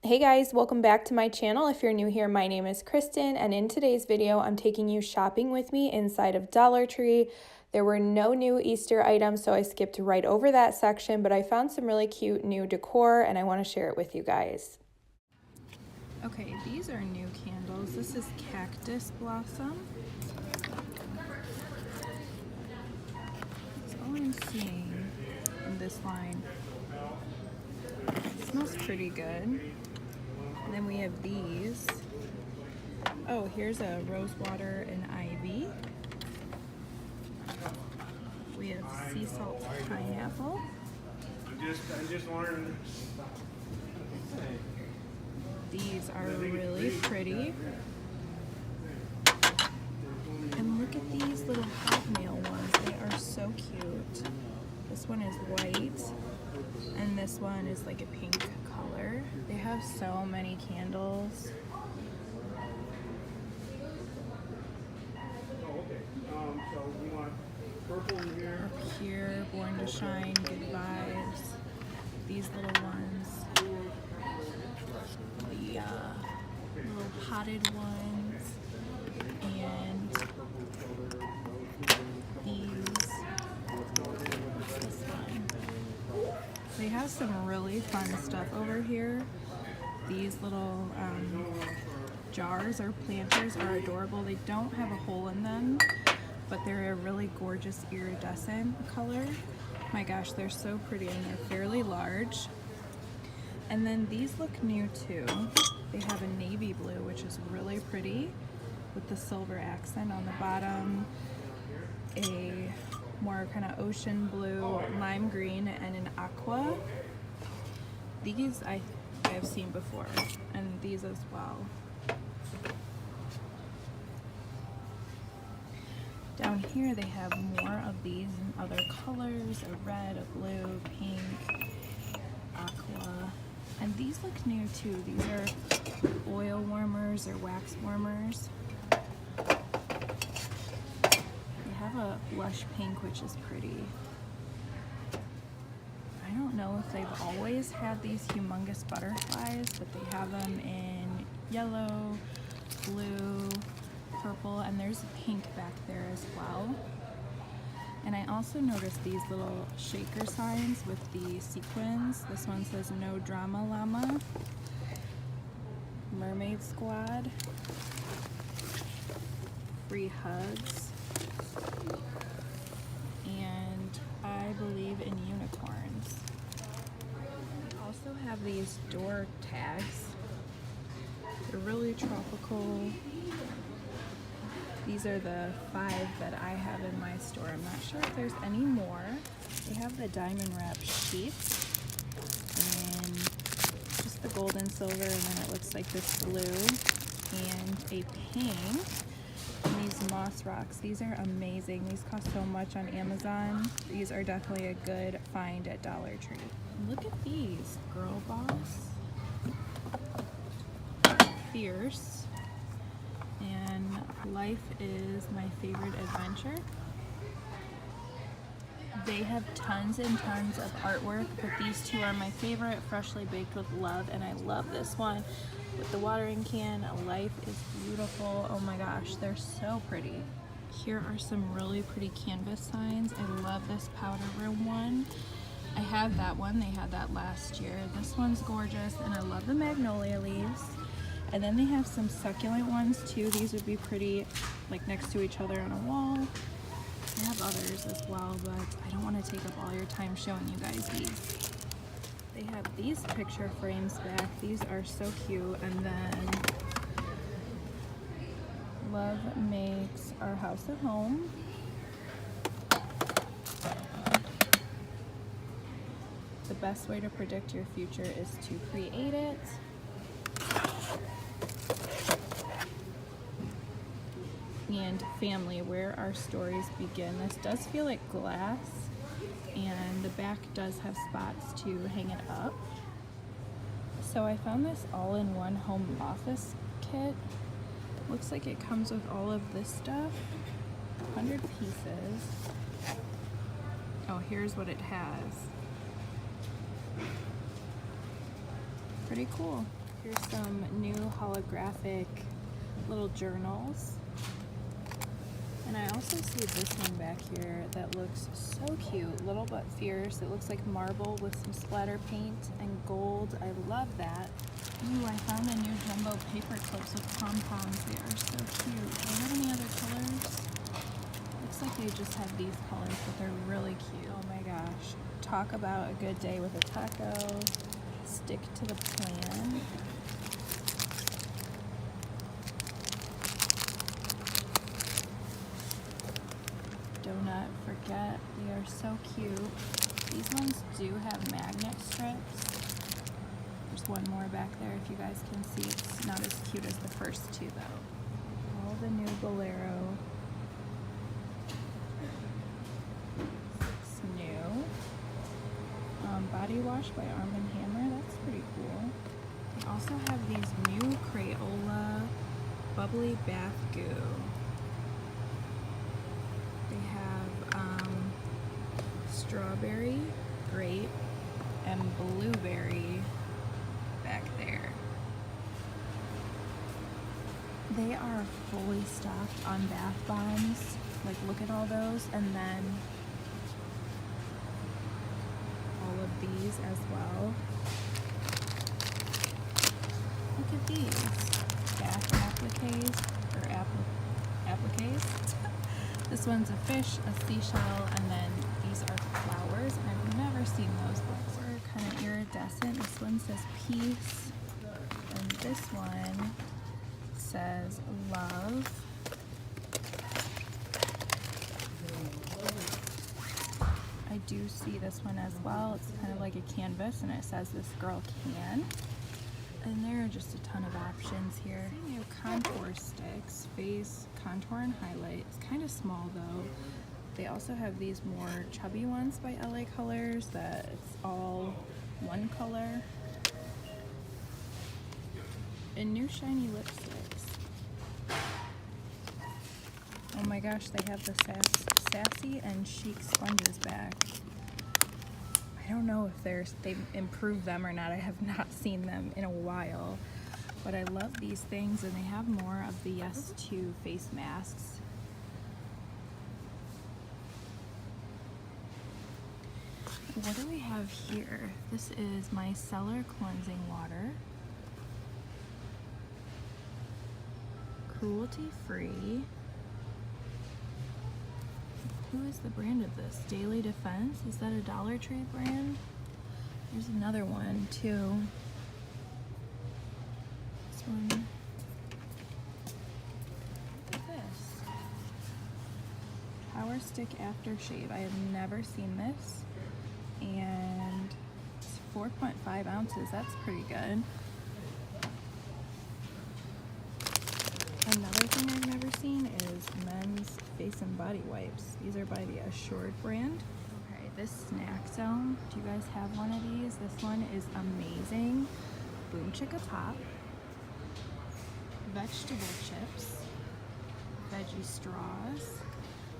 Hey guys, welcome back to my channel. If you're new here, my name is Kristen, and in today's video, I'm taking you shopping with me inside of Dollar Tree. There were no new Easter items, so I skipped right over that section, but I found some really cute new decor, and I want to share it with you guys. Okay, these are new candles. This is Cactus Blossom. That's all I'm seeing in this line. It smells pretty good. And then we have these. Oh, here's a rosewater and ivy. We have sea salt pineapple. I'm just wondering. These are really pretty. And look at these little hobnail ones. They are so cute. This one is white, and this one is like a pink color. They have so many candles. So we want purple in here. Up here, Born to Shine, Good Vibes. These little ones. The little potted ones. And these. What's this one? They have some really fun stuff over here. These little jars or planters are adorable. They don't have a hole in them, but they're a really gorgeous iridescent color. My gosh, they're so pretty, and they're fairly large. And then these look new too. They have a navy blue, which is really pretty, with the silver accent on the bottom, a more kind of ocean blue, lime green, and an aqua. These I have seen before, and these as well. Down here they have more of these in other colors, a red, a blue, pink, aqua. And these look new too. These are oil warmers or wax warmers. They have a blush pink, which is pretty. I don't know if they've always had these humongous butterflies, but they have them in yellow, blue, purple, and there's pink back there as well. And I also noticed these little shaker signs with the sequins. This one says No Drama Llama, Mermaid Squad, Free Hugs, and I believe in unicorns. I also have these door tags. They're really tropical. These are the 5 that I have in my store. I'm not sure if there's any more. They have the diamond wrap sheets and just the gold and silver, and then it looks like this blue and a pink. And these moss rocks, these are amazing. These cost so much on Amazon. These are definitely a good find at Dollar Tree. Look at these, Girl Boss, Fierce, and Life is My Favorite Adventure. They have tons and tons of artwork, but these two are my favorite, Freshly Baked with Love, and I love this one with the watering can. Life is beautiful. Oh my gosh, they're so pretty. Here are some really pretty canvas signs. I love this powder room one. I have that one. They had that last year. This one's gorgeous, and I love the magnolia leaves. And then they have some succulent ones too. These would be pretty like next to each other on a wall. I have others as well, but I don't want to take up all your time showing you guys these. They have these picture frames back. These are so cute. And then Love Makes Our House a Home. The best way to predict your future is to create it. And Family, Where Our Stories Begin. This does feel like glass, and the back does have spots to hang it up. So I found this all-in-one home office kit. Looks like it comes with all of this stuff. 100 pieces. Oh, here's what it has. Pretty cool. Here's some new holographic little journals. And I also see this one back here that looks so cute, little but fierce. It looks like marble with some splatter paint and gold. I love that. Ooh, I found a new jumbo paper clips with pom-poms. They are so cute. Do they have any other colors? Looks like they just have these colors, but they're really cute. Oh my gosh. Talk about a good day with a taco. Stick to the plan. Do not forget, they are so cute. These ones do have magnet strips. There's one more back there if you guys can see. It's not as cute as the first two though. All the new Bolero. It's new. Body wash by Arm & Hammer. That's pretty cool. They also have these new Crayola bubbly bath goo. They have strawberry, grape, and blueberry back there. They are fully stocked on bath bombs. Like, look at all those, and then all of these as well. Look at these bath appliques or appliques. This one's a fish, a seashell, and then these are flowers, and I've never seen those before. Kind of iridescent. This one says peace, and this one says love. I do see this one as well. It's kind of like a canvas, and it says this girl can. And there are just a ton of options here. They have contour sticks, face, contour, and highlight. It's kind of small though. They also have these more chubby ones by LA Colors that it's all one color. And new shiny lipsticks. Oh my gosh, they have the sassy and chic sponges back. I don't know if they've improved them or not. I have not seen them in a while, but I love these things, and they have more of the Yes To face masks. What do we have here? This is micellar cleansing water. Cruelty free. Who is the brand of this? Daily Defense? Is that a Dollar Tree brand? There's another one too. This one. Look at this. Power Stick Aftershave. I have never seen this. And it's 4.5 ounces. That's pretty good. Another thing I've never seen is men's face and body wipes. These are by the Assured brand. Okay, this Snack Zone. Do you guys have one of these? This one is amazing. Boom Chicka Pop. Vegetable chips. Veggie straws.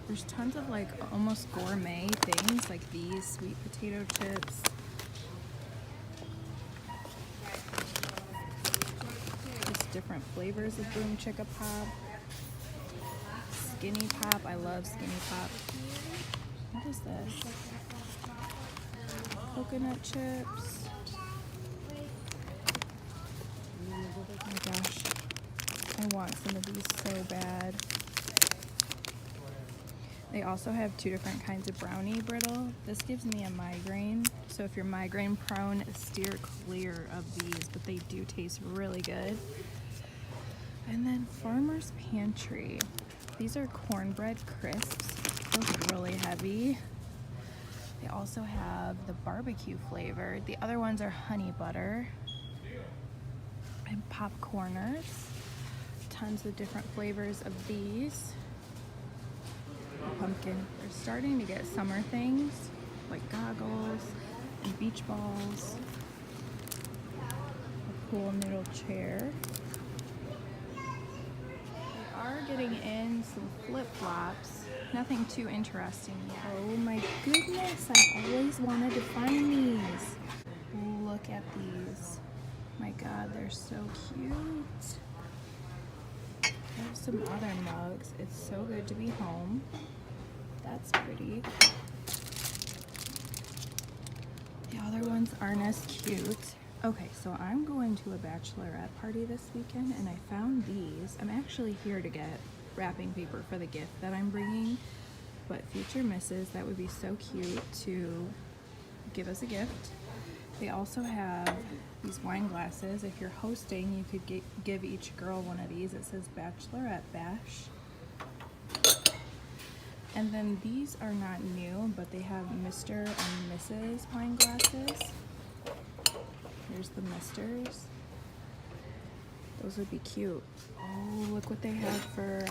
There's tons of like almost gourmet things like these sweet potato chips. Just different flavors of Boom Chicka Pop. Skinny Pop. I love Skinny Pop. What is this? Coconut chips. Oh my gosh. I want some of these so bad. They also have two different kinds of brownie brittle. This gives me a migraine, so if you're migraine prone, steer clear of these, but they do taste really good. And then Farmer's Pantry. These are cornbread crisps. Those are really heavy. They also have the barbecue flavor. The other ones are honey butter. And popcorners. Tons of different flavors of these. Pumpkin. We're starting to get summer things like goggles and beach balls. A cool noodle chair. We are getting in some flip-flops. Nothing too interesting yet. Oh my goodness, I always wanted to find these. Look at these. My God, they're so cute. I have some other mugs. It's so good to be home. That's pretty. The other ones aren't as cute. Okay, so I'm going to a bachelorette party this weekend and I found these. I'm actually here to get wrapping paper for the gift that I'm bringing, but future misses, that would be so cute to give as a gift. They also have these wine glasses. If you're hosting, you could give each girl one of these. It says Bachelorette Bash. And then these are not new, but they have Mr. and Mrs. wine glasses. Here's the Misters. Those would be cute. Oh, look what they have for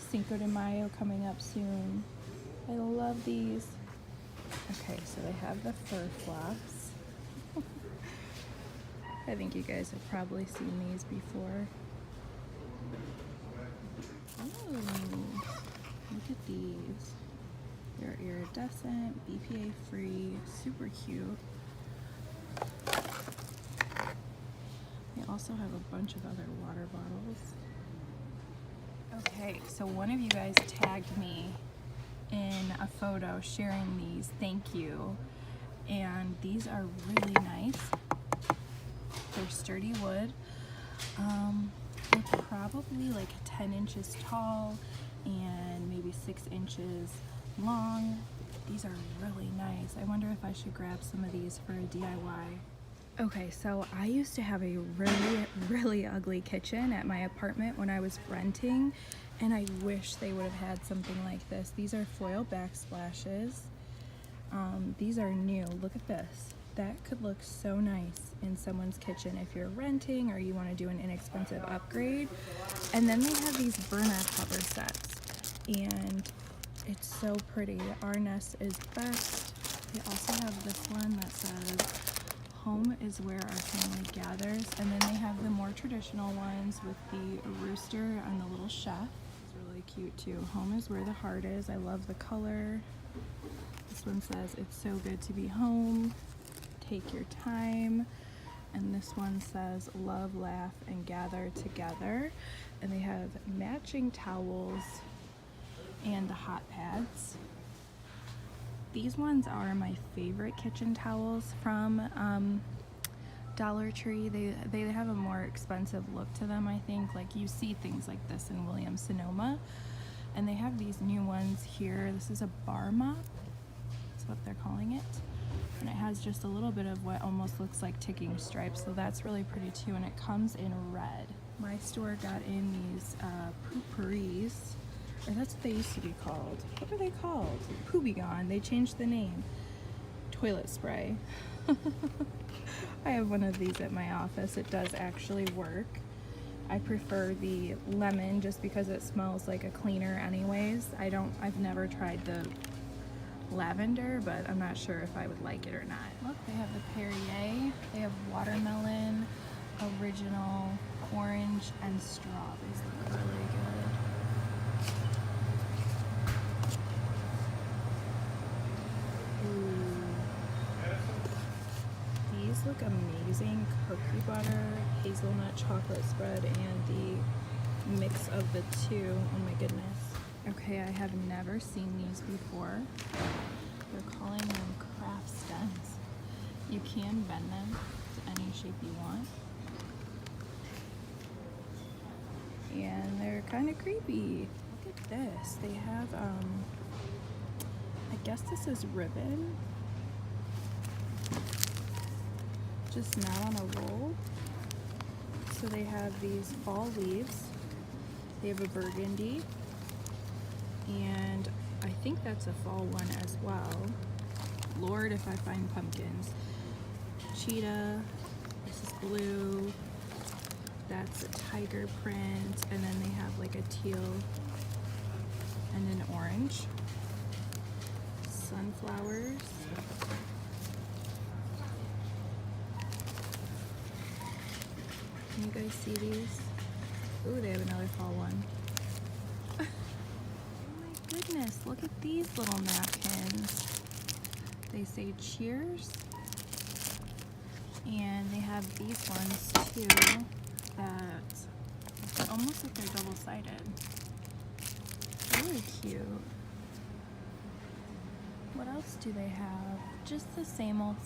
Cinco de Mayo coming up soon. I love these. Okay, so they have the fur flops. I think you guys have probably seen these before. Oh, look at these. They're iridescent, BPA free, super cute. They also have a bunch of other water bottles. Okay, so one of you guys tagged me in a photo sharing these. Thank you. And these are really nice. They're sturdy wood. They're probably like 10 inches tall and maybe 6 inches long. These are really nice. I wonder if I should grab some of these for a DIY. Okay, so I used to have a really ugly kitchen at my apartment when I was renting, and I wish they would have had something like this. These are foil backsplashes. These are new. Look at this. That could look so nice in someone's kitchen if you're renting or you want to do an inexpensive upgrade. And then they have these burner cover sets, and it's so pretty. Our nest is best. They also have this one that says home is where our family gathers, and then they have the more traditional ones with the rooster and the little chef. It's really cute too. Home is where the heart is. I love the color. This one says it's so good to be home, take your time, and this one says love, laugh, and gather together. And they have matching towels and the hot pads. These ones are my favorite kitchen towels from Dollar Tree. They have a more expensive look to them, I think. Like, you see things like this in Williams-Sonoma. And they have these new ones here. This is a bar mop. That's what they're calling it. And it has just a little bit of what almost looks like ticking stripes, so that's really pretty too. And it comes in red. My store got in these pooperies. Or that's what they used to be called. What are they called? Poobygone. They changed the name. Toilet spray. I have one of these at my office. It does actually work. I prefer the lemon just because it smells like a cleaner anyways. I've never tried the lavender, but I'm not sure if I would like it or not. Look, they have the Perrier. They have watermelon, original, orange, and straw. These look really good. These look amazing. Cookie butter, hazelnut chocolate spread, and the mix of the two. Oh my goodness. Okay, I have never seen these before. They're calling them craft stems. You can bend them to any shape you want. And they're kind of creepy. Look at this. They have, I guess this is ribbon. Just not on a roll. So they have these fall leaves. They have a burgundy. And I think that's a fall one as well. Lord, if I find pumpkins. Cheetah. This is blue. That's a tiger print. And then they have like a teal and an orange. Sunflowers. Can you guys see these? Ooh, they have another fall one. Oh my goodness, look at these little napkins. They say cheers. And they have these ones too that it's almost like they're double-sided. Really cute. What else do they have? Just the same old,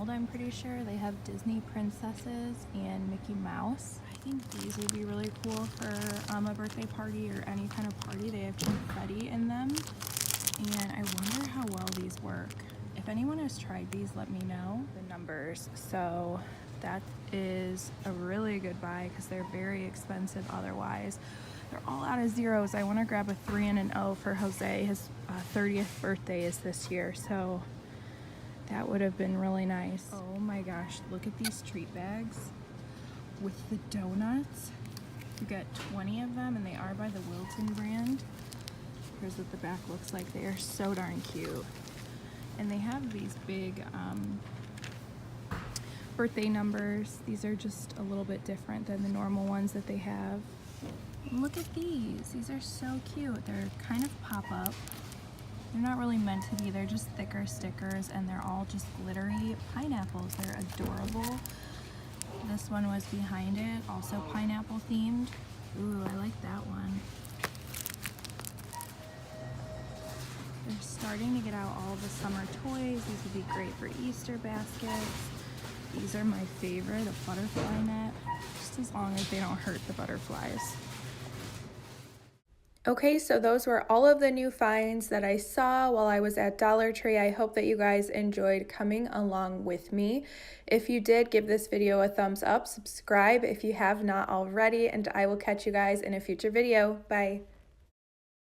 I'm pretty sure. They have Disney princesses and Mickey Mouse. I think these would be really cool for a birthday party or any kind of party. They have confetti in them. And I wonder how well these work. If anyone has tried these, let me know. The numbers. So that is a really good buy because they're very expensive otherwise. They're all out of zeros. I want to grab a 3 and an O for Jose. His 30th birthday is this year, so that would have been really nice. Oh my gosh, look at these treat bags with the donuts. You get 20 of them, and they are by the Wilton brand. Here's what the back looks like. They are so darn cute. And they have these big birthday numbers. These are just a little bit different than the normal ones that they have. And look at these. These are so cute. They're kind of pop-up. They're not really meant to be. They're just thicker stickers, and they're all just glittery pineapples. They're adorable. This one was behind it, also pineapple themed. Ooh, I like that one. They're starting to get out all the summer toys. These would be great for Easter baskets. These are my favorite, a butterfly net, just as long as they don't hurt the butterflies. Okay, so those were all of the new finds that I saw while I was at Dollar Tree. I hope that you guys enjoyed coming along with me. If you did, give this video a thumbs up, subscribe if you have not already, and I will catch you guys in a future video. Bye.